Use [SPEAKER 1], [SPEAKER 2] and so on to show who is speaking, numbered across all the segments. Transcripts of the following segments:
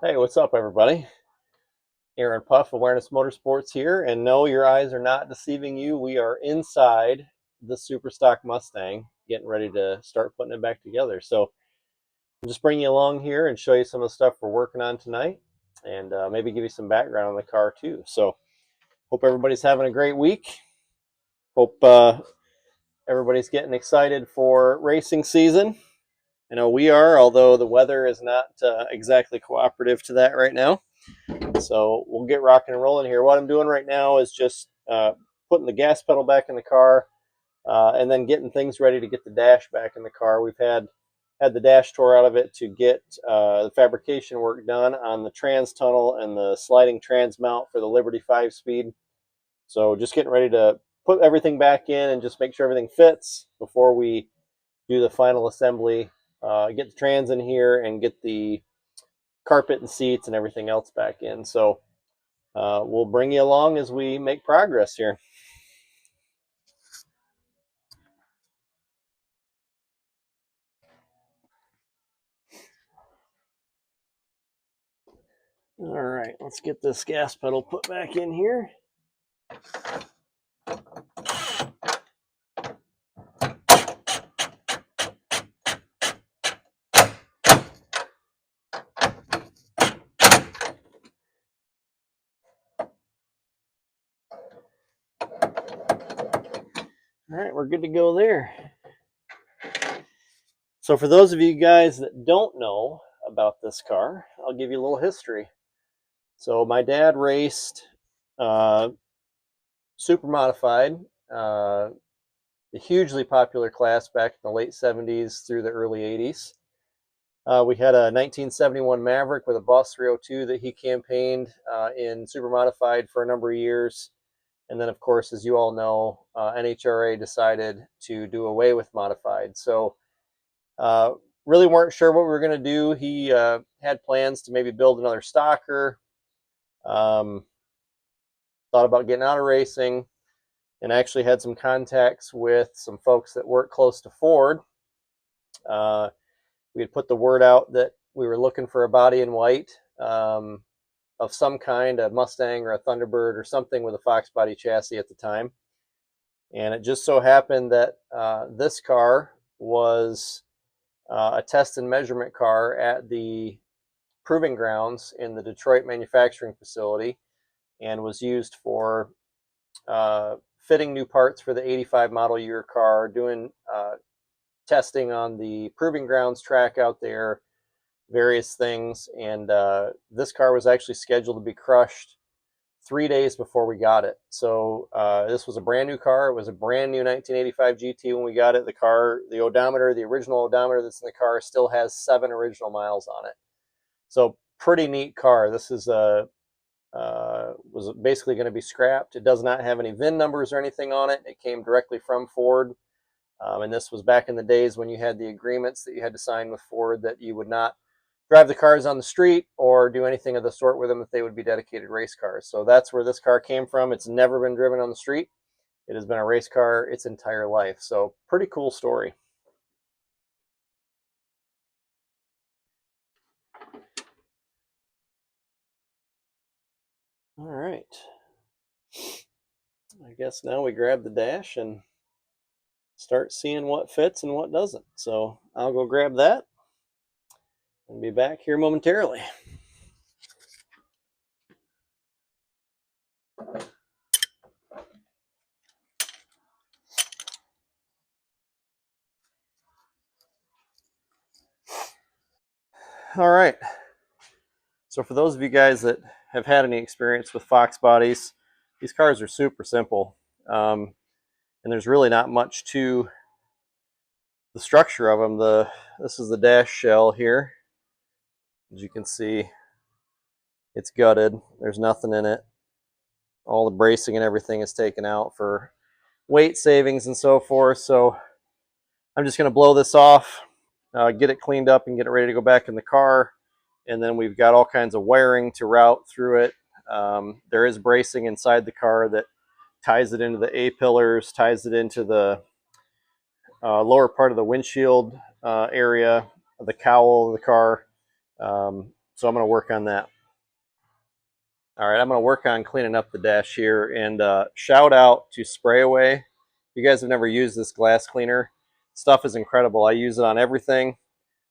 [SPEAKER 1] Hey, what's up, everybody? Aaron Puff, Awareness Motorsports here. And no, your eyes are not deceiving you. We are inside the Super Stock Mustang, getting ready to start putting it back together. So I'll just bring you along here and show you some of the stuff we're working on tonight, and maybe give you some background on the car too. So hope everybody's having a great week. Hope everybody's getting excited for racing season. I know we are, although the weather is not exactly cooperative to that right now. So we'll get rocking and rolling here. What I'm doing right now is just putting the gas pedal back in the car, and then getting things ready to get the dash back in the car. We've had the dash tore out of it to get the fabrication work done on the trans tunnel and the sliding trans mount for the Liberty 5-speed. So just getting ready to put everything back in and just make sure everything fits before we do the final assembly. Get the trans in here and get the carpet and seats and everything else back in. So we'll bring you along as we make progress here. All right, let's get this gas pedal put back in here. All right, we're good to go there. So for those of you guys that don't know about this car, I'll give you a little history. So my dad raced super modified, the hugely popular class back in the late 70s through the early 80s. We had a 1971 Maverick with a Boss 302 that he campaigned in super modified for a number of years. And then, of course, as you all know, NHRA decided to do away with modified. So really weren't sure what we were going to do. He had plans to maybe build another stocker. Thought about getting out of racing, and actually had some contacts with some folks that work close to Ford. We had put the word out that we were looking for a body in white of some kind, a Mustang or a Thunderbird or something with a Fox body chassis at the time. And it just so happened that this car was a test and measurement car at the proving grounds in the Detroit manufacturing facility, and was used for fitting new parts for the 85 model year car, doing testing on the proving grounds track out there, various things. And this car was actually scheduled to be crushed 3 days before we got it. So this was a brand new car. It was a brand new 1985 GT when we got it. The car, the odometer, the original odometer that's in the car still has 7 original miles on it. So pretty neat car. This is was basically going to be scrapped. It does not have any VIN numbers or anything on it. It came directly from Ford. And this was back in the days when you had the agreements that you had to sign with Ford that you would not drive the cars on the street or do anything of the sort with them, that they would be dedicated race cars. So that's where this car came from. It's never been driven on the street. It has been a race car its entire life. So pretty cool story. All right. I guess now we grab the dash and start seeing what fits and what doesn't. So I'll go grab that and be back here momentarily. All right. So for those of you guys that have had any experience with Fox bodies, these cars are super simple. And there's really not much to the structure of them. This is the dash shell here. As you can see, it's gutted. There's nothing in it. All the bracing and everything is taken out for weight savings and so forth. So I'm just going to blow this off, get it cleaned up and get it ready to go back in the car. And then we've got all kinds of wiring to route through it. There is bracing inside the car that ties it into the A-pillars, ties it into the lower part of the windshield area, of the cowl of the car. So I'm going to work on that. All right, I'm going to work on cleaning up the dash here, and shout out to Spray Away. If you guys have never used this glass cleaner, stuff is incredible. I use it on everything.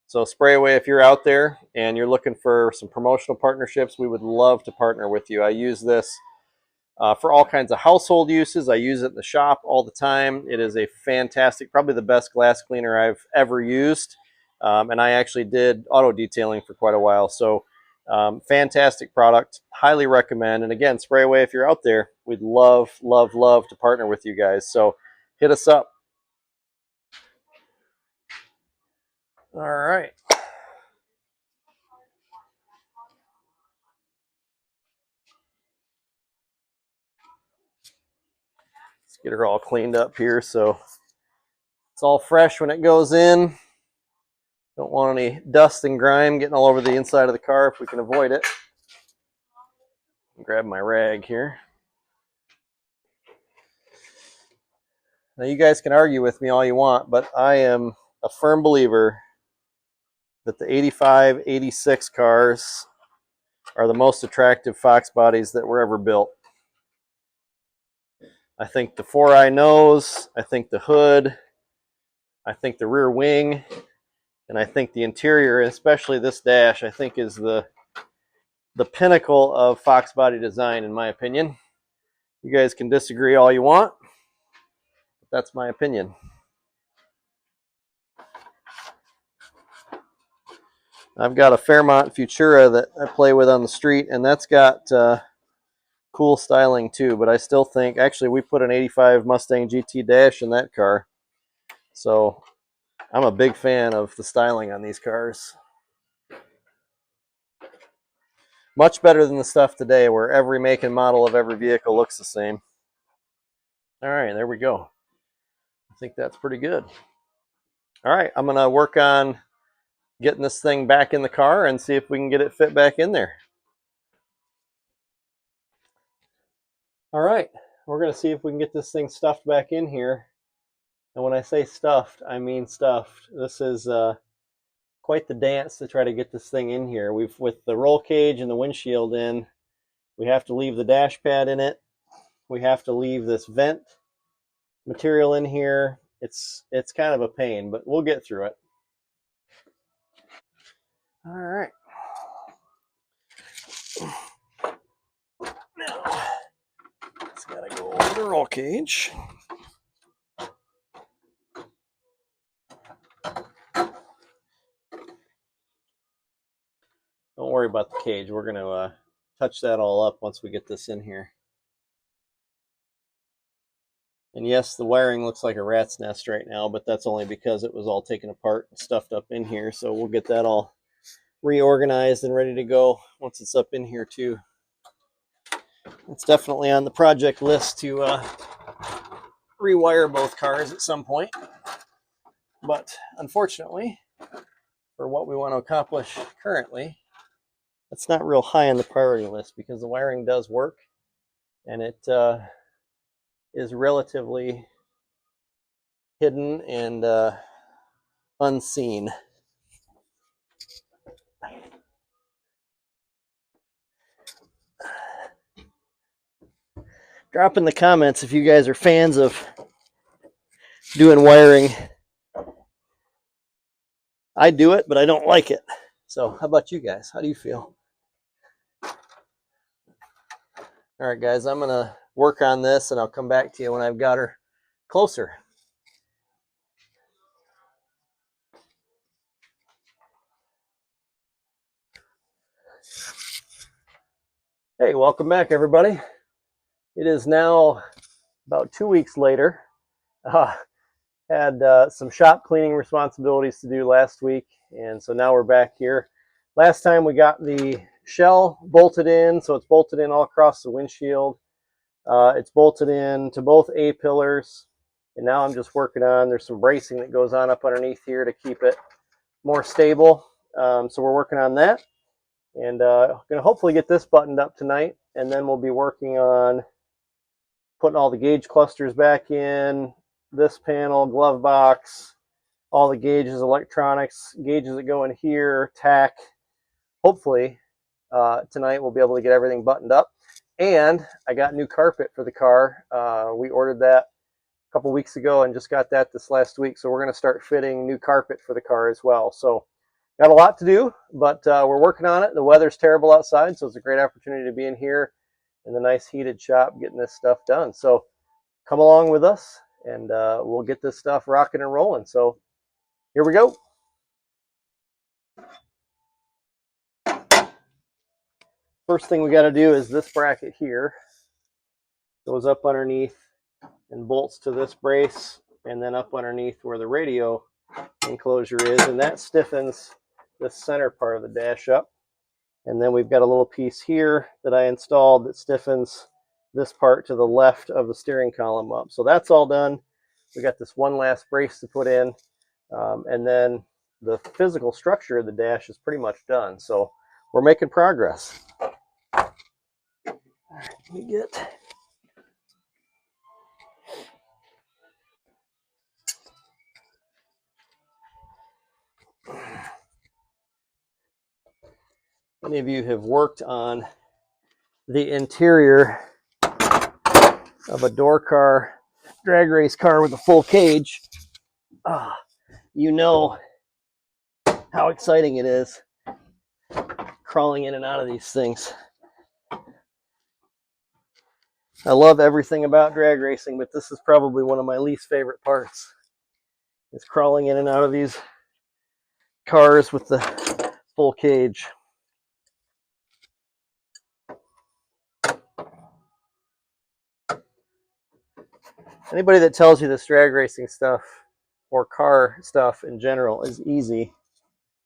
[SPEAKER 1] So Spray Away, if you're out there and you're looking for some promotional partnerships, we would love to partner with you. I use this for all kinds of household uses. I use it in the shop all the time. It is a fantastic, probably the best glass cleaner I've ever used. And I actually did auto detailing for quite a while. So fantastic product, highly recommend. And again, Spray Away, if you're out there, we'd love, love, love to partner with you guys. So hit us up. All right. Let's get her all cleaned up here so it's all fresh when it goes in. Don't want any dust and grime getting all over the inside of the car if we can avoid it. Grab my rag here. Now you guys can argue with me all you want, but I am a firm believer that the 85, 86 cars are the most attractive Fox bodies that were ever built. I think the 4-eye nose, I think the hood, I think the rear wing, and I think the interior, especially this dash, I think is the pinnacle of Fox body design, in my opinion. You guys can disagree all you want, but that's my opinion. I've got a Fairmont Futura that I play with on the street, and that's got cool styling too, but I still think, actually we put an 85 Mustang GT dash in that car, so I'm a big fan of the styling on these cars. Much better than the stuff today where every make and model of every vehicle looks the same. All right, there we go. I think that's pretty good. All right, I'm gonna work on getting this thing back in the car and see if we can get it fit back in there. All right, we're gonna see if we can get this thing stuffed back in here. And when I say stuffed, I mean stuffed. This is quite the dance to try to get this thing in here. With the roll cage and the windshield in, we have to leave the dash pad in it. We have to leave this vent material in here. It's kind of a pain, but we'll get through it. All right. Now, it's got to go over the roll cage. Don't worry about the cage. We're going to touch that all up once we get this in here. And yes, the wiring looks like a rat's nest right now, but that's only because it was all taken apart and stuffed up in here. So we'll get that all reorganized and ready to go once it's up in here too. It's definitely on the project list to rewire both cars at some point. But unfortunately, for what we want to accomplish currently, it's not real high on the priority list because the wiring does work and it is relatively hidden and unseen. Drop in the comments if you guys are fans of doing wiring. I do it, but I don't like it. So how about you guys? How do you feel? All right, guys, I'm going to work on this and I'll come back to you when I've got her closer. Hey, welcome back, everybody. It is now about 2 weeks later. Had some shop cleaning responsibilities to do last week, and so now we're back here. Last time we got the shell bolted in, so it's bolted in all across the windshield. It's bolted in to both A-pillars, and now I'm just working on, there's some bracing that goes on up underneath here to keep it more stable. So we're working on that, and going to hopefully get this buttoned up tonight, and then we'll be working on putting all the gauge clusters back in, this panel, glove box, all the gauges, electronics, gauges that go in here, tack, hopefully tonight we'll be able to get everything buttoned up. And I got new carpet for the car. We ordered that a couple weeks ago and just got that this last week. So we're going to start fitting new carpet for the car as well. So got a lot to do, but we're working on it. The weather's terrible outside, so it's a great opportunity to be in here in the nice heated shop getting this stuff done. So come along with us, and we'll get this stuff rocking and rolling. So here we go. First thing we got to do is this bracket here goes up underneath and bolts to this brace, and then up underneath where the radio enclosure is, and that stiffens the center part of the dash up. And then we've got a little piece here that I installed that stiffens this part to the left of the steering column up. So that's all done. We got this one last brace to put in, and then the physical structure of the dash is pretty much done. So we're making progress. All right, let me get many of you have worked on the interior of a door car, drag race car with a full cage. You know how exciting it is crawling in and out of these things. I love everything about drag racing, but this is probably one of my least favorite parts, is crawling in and out of these cars with the full cage. Anybody that tells you this drag racing stuff or car stuff in general is easy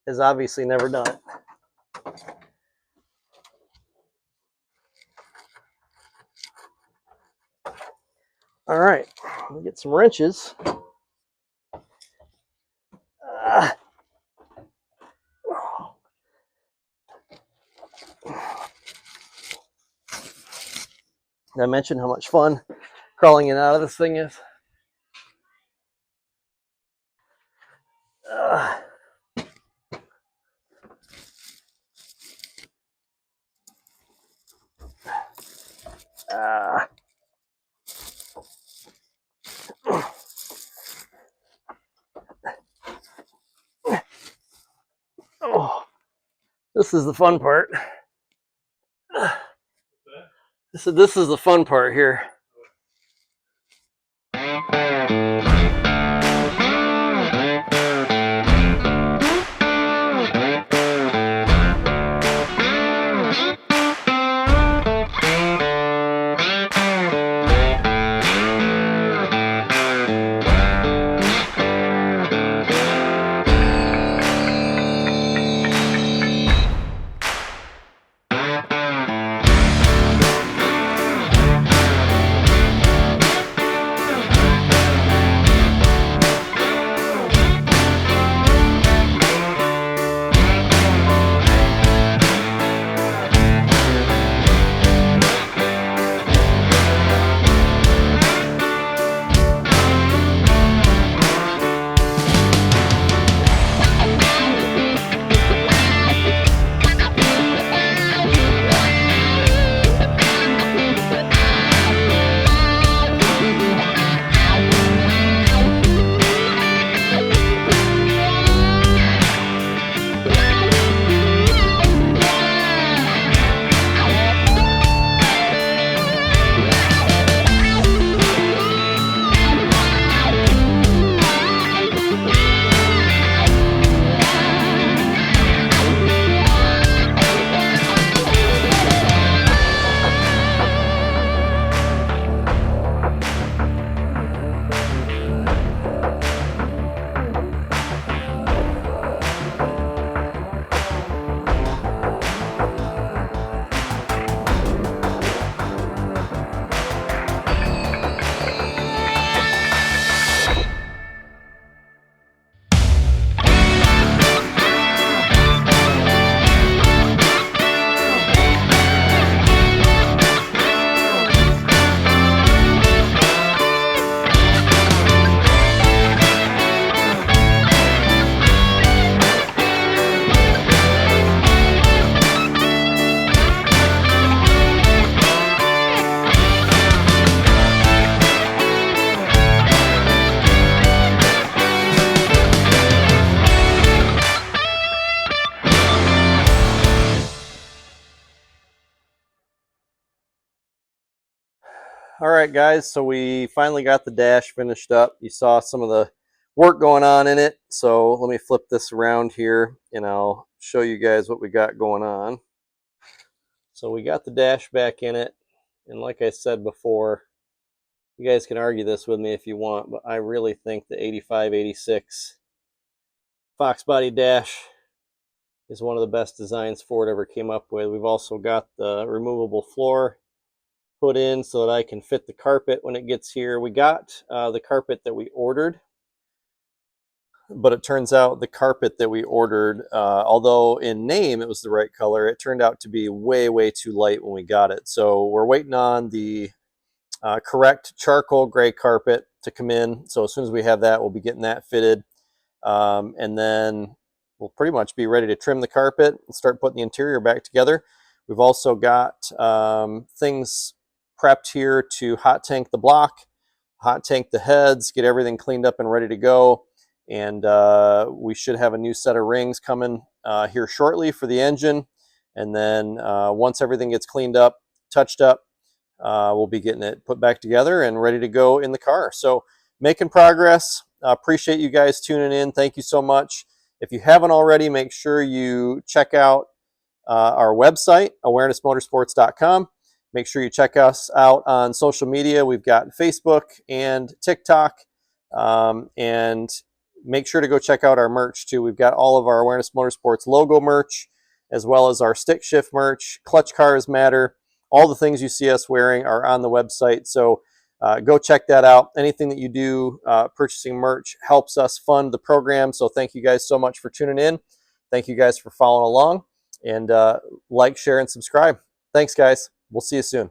[SPEAKER 1] has obviously never done it. All right, let me get some wrenches. Did I mention how much fun crawling in and out of this thing is? Oh, this is the fun part. This is the fun part here. All right, guys, so we finally got the dash finished up. You saw some of the work going on in it. So let me flip this around here and I'll show you guys what we got going on. So we got the dash back in it. And like I said before, you guys can argue this with me if you want, but I really think the 85-86 Fox body dash is one of the best designs Ford ever came up with. We've also got the removable floor put in so that I can fit the carpet when it gets here. We got the carpet that we ordered, but it turns out the carpet that we ordered, although in name it was the right color, it turned out to be way too light when we got it. So we're waiting on the correct charcoal gray carpet to come in. So as soon as we have that, we'll be getting that fitted. And then we'll pretty much be ready to trim the carpet and start putting the interior back together. We've also got things prepped here to hot tank the block, hot tank the heads, get everything cleaned up and ready to go. And we should have a new set of rings coming here shortly for the engine. And then once everything gets cleaned up, touched up, we'll be getting it put back together and ready to go in the car. So making progress. Appreciate you guys tuning in. Thank you so much. If you haven't already, make sure you check out our website, awarenessmotorsports.com. Make sure you check us out on social media. We've got Facebook and TikTok. And make sure to go check out our merch too. We've got all of our Awareness Motorsports logo merch, as well as our stick shift merch, clutch cars matter. All the things you see us wearing are on the website. So go check that out. Anything that you do purchasing merch helps us fund the program. So thank you guys so much for tuning in. Thank you guys for following along. And like, share, and subscribe. Thanks, guys. We'll see you soon.